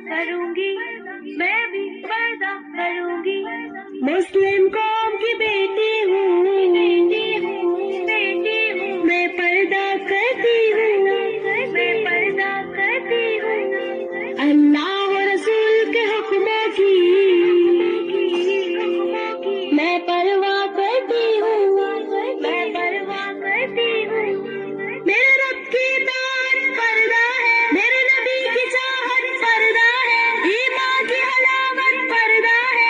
کروں گی، میں بھی پردہ کروں گی، مسلم قوم کی بیٹی ہوں، میں پردہ کرتی ہوں، میں پردہ کرتی ہوں، اللہ و رسول کے حکموں کی میں پرواہ کرتی ہوں، میں پرواہ کرتی ہوں، میرے رب کی اطاعت پردہ ہے، میرے نبی کی چاہت پردہ ہے، ایمان کی علامت پردہ ہے،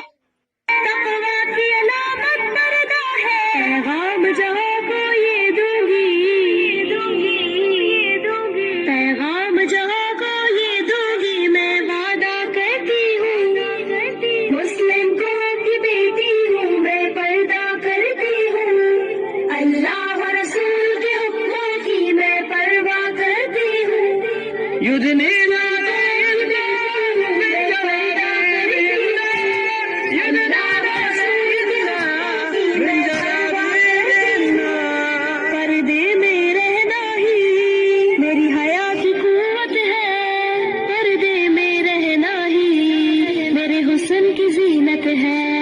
تقویٰ کی علامت پردہ ہے، پیغام جہاں کو یہ دوں گی، پیغام جہاں کو یہ دوں گی، میں وعدہ کرتی ہوں، مسلم قوم کی بیٹی ہوں، میں پردہ کرتی ہوں، اللہ و رسول کے حکموں کی میں پرواہ کرتی ہوں، پردے میں رہنا ہی میری حیا کی قوت ہے، پردے میں رہنا ہی میرے حسن کی زینت ہے،